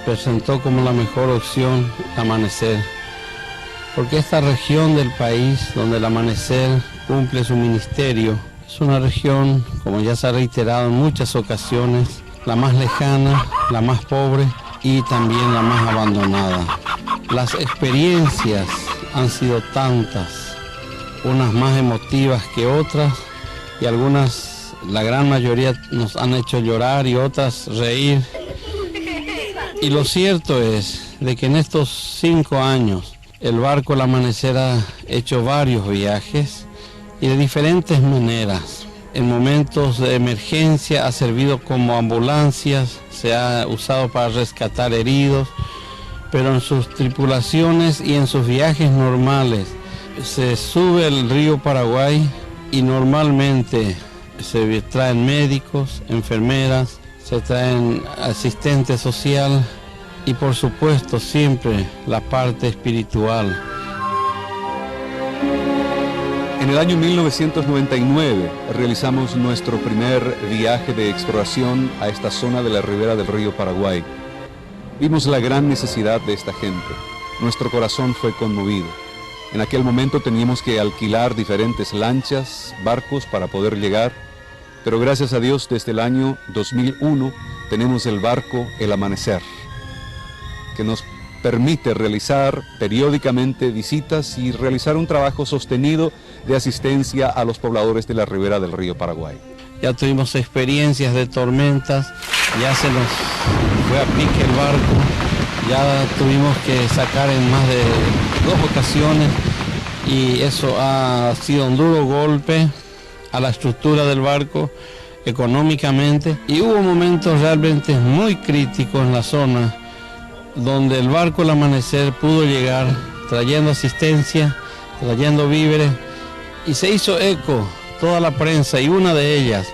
presentó como la mejor opción el Amanecer, porque esta región del país donde el Amanecer cumple su ministerio es una región, como ya se ha reiterado en muchas ocasiones, la más lejana, la más pobre y también la más abandonada. Las experiencias han sido tantas, unas más emotivas que otras, y algunas, la gran mayoría, nos han hecho llorar y otras reír. Y lo cierto es de que en estos 5 años el barco El Amanecer ha hecho varios viajes y de diferentes maneras. En momentos de emergencia ha servido como ambulancias, se ha usado para rescatar heridos, pero en sus tripulaciones y en sus viajes normales se sube al río Paraguay y normalmente se traen médicos, enfermeras, se traen asistente social y por supuesto siempre la parte espiritual. En el año 1999 realizamos nuestro primer viaje de exploración a esta zona de la ribera del río Paraguay. Vimos la gran necesidad de esta gente. Nuestro corazón fue conmovido. En aquel momento teníamos que alquilar diferentes lanchas, barcos para poder llegar, pero gracias a Dios desde el año 2001 tenemos el barco El Amanecer, que nos permite realizar periódicamente visitas y realizar un trabajo sostenido de asistencia a los pobladores de la ribera del río Paraguay. Ya tuvimos experiencias de tormentas, ya se nos fue a pique el barco, ya tuvimos que sacar en más de 2 ocasiones y eso ha sido un duro golpe a la estructura del barco económicamente, y hubo momentos realmente muy críticos en la zona donde el barco El Amanecer pudo llegar trayendo asistencia, trayendo víveres, y se hizo eco toda la prensa, y una de ellas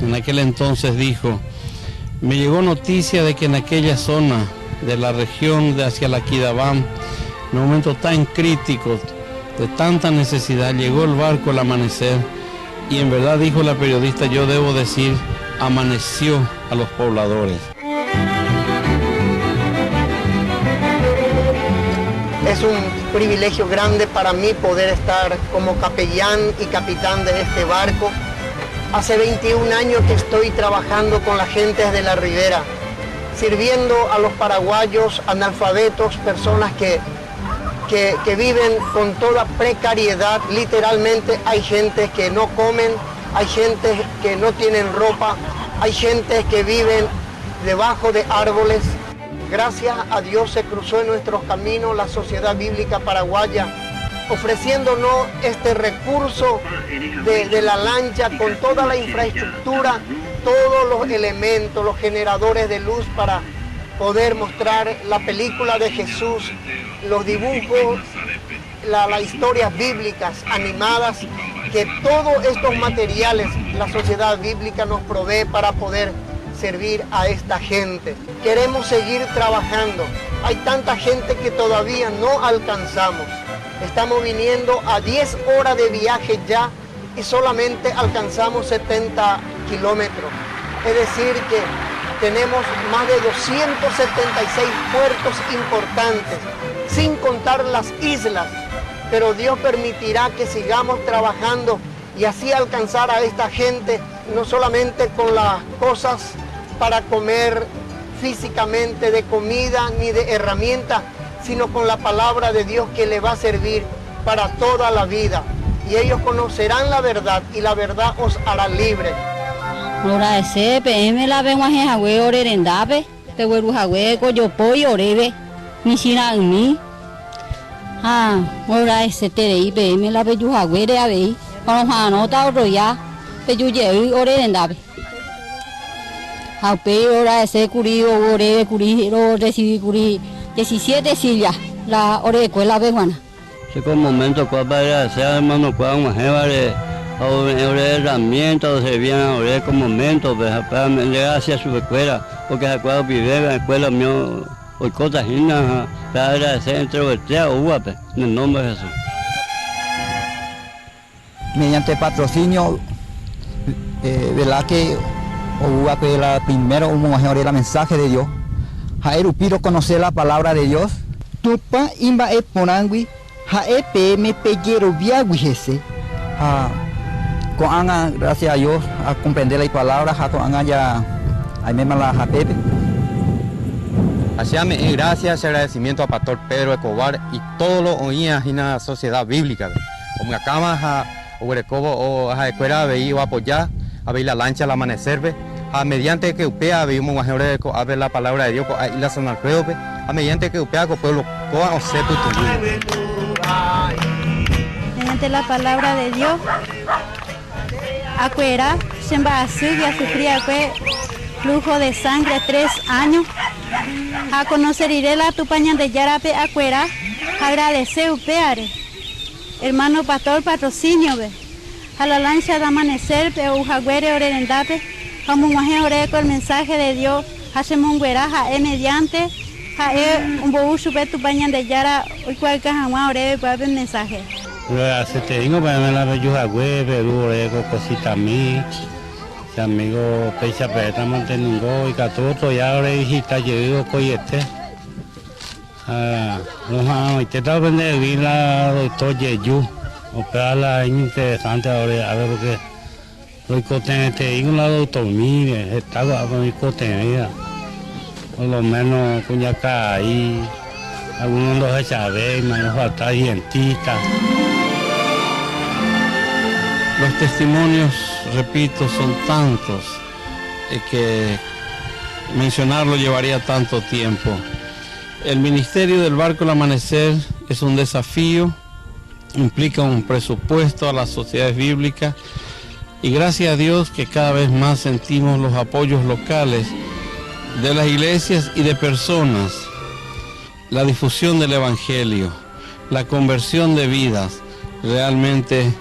en aquel entonces dijo: me llegó noticia de que en aquella zona de la región de hacia la Quidabam, en un momento tan crítico, de tanta necesidad, llegó el barco El Amanecer, y en verdad, dijo la periodista, yo debo decir, amaneció a los pobladores. Es un privilegio grande para mí poder estar como capellán y capitán de este barco. Hace 21 años que estoy trabajando con las gentes de la ribera, sirviendo a los paraguayos analfabetos, personas que viven con toda precariedad. Literalmente hay gente que no comen, hay gente que no tienen ropa, hay gente que viven debajo de árboles. Gracias a Dios se cruzó en nuestros caminos la Sociedad Bíblica Paraguaya, ofreciéndonos este recurso de la lancha con toda la infraestructura, todos los elementos, los generadores de luz para poder mostrar la película de Jesús, los dibujos, las historias bíblicas animadas, que todos estos materiales la Sociedad Bíblica nos provee para poder servir a esta gente. Queremos seguir trabajando. Hay tanta gente que todavía no alcanzamos. Estamos viniendo a 10 horas de viaje ya y solamente alcanzamos 70 kilómetros. Es decir que tenemos más de 276 puertos importantes, sin contar las islas, pero Dios permitirá que sigamos trabajando y así alcanzar a esta gente, no solamente con las cosas para comer físicamente, de comida ni de herramientas, sino con la palabra de Dios que le va a servir para toda la vida. Y ellos conocerán la verdad y la verdad os hará libre. Ahora ese PM la vemos en Hawái orendabe, te vuelvo Hawái coyo pollo orebe, mi sina mi. Ahora ese te PM la ve Hawái de ave, con hanota oroya, pe yuye orendabe. Ahora ese curio orebe curio recibí curi 17 sillas, la ore escuela peruana. Se con momento para sea hermano cuando más ahora herramientas se vienen ahora con momentos para llegar hacia su escuela, porque se puede vivir en la escuela mío hoy cosas lindas para agradecer entre ustedes en el nombre de Jesús. Mediante patrocinio de la que la primero un mensaje de Dios Jaeru piro conocer la palabra de Dios. Tupa imba e porangui, ha e PM peguero viagui jese. Con anga, gracias a Dios, a comprender la palabra, con anga ya, ahí mismo la japepe. Hacíame gracias y agradecimiento a Pastor Pedro Escobar y todos los oías en la sociedad bíblica. Como acá a Urecobo o a escuela veía apoyar, a ver la lancha al amanecer, a mediante que upea veíamos guajero a ver la palabra de Dios, a la San Alfredo, a mediante que upea con pueblo coa o sepo tu. Mediante la palabra de Dios, acuera, se va a sufrir flujo de sangre 3 años. A conocer la tupaña de Yarape acuera, agradecer upeare. Hermano pastor patrocinio ve. A la lancha de amanecer, pe ujagüere orendape, a mumaje oreco el mensaje de Dios, a semunguera, a mediante, a un boushu pe tupaña de Yara, hoy cualquier jamás orebe para el mensaje. Se te digo para la bellujagüe, Perú, oreco, cosita mí. Amigo Pecha Peta Monteningo y Catuto ya ahora hijita llegó coyete. Los amos y te está vendiendo bien la doctor Yeyu. Opera es interesante ahora a ver porque lo coten este y la doctor mire está con mi coten por lo menos cuñaca ahí algunos los echa ver menos falta dentista. Los testimonios, repito, son tantos que mencionarlo llevaría tanto tiempo. El ministerio del Barco El Amanecer es un desafío, implica un presupuesto a las sociedades bíblicas y gracias a Dios que cada vez más sentimos los apoyos locales de las iglesias y de personas, la difusión del Evangelio, la conversión de vidas, realmente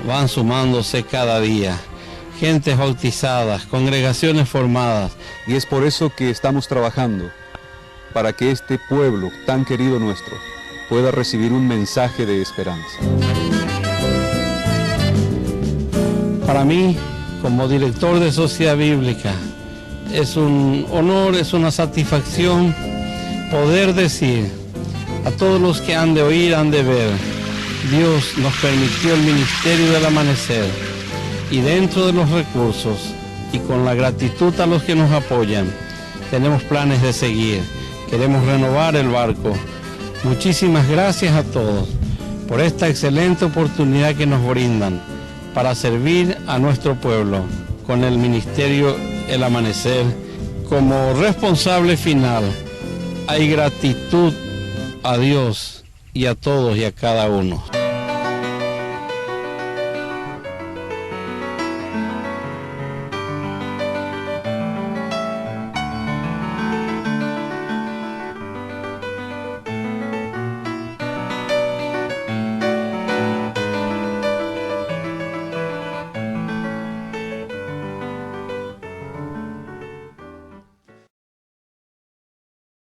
van sumándose cada día, gentes bautizadas, congregaciones formadas. Y es por eso que estamos trabajando, para que este pueblo tan querido nuestro pueda recibir un mensaje de esperanza. Para mí, como director de Sociedad Bíblica, es un honor, es una satisfacción poder decir a todos los que han de oír, han de ver, Dios nos permitió el ministerio del amanecer y dentro de los recursos y con la gratitud a los que nos apoyan, tenemos planes de seguir, queremos renovar el barco. Muchísimas gracias a todos por esta excelente oportunidad que nos brindan para servir a nuestro pueblo con el ministerio El Amanecer. Como responsable final, hay gratitud a Dios y a todos y a cada uno.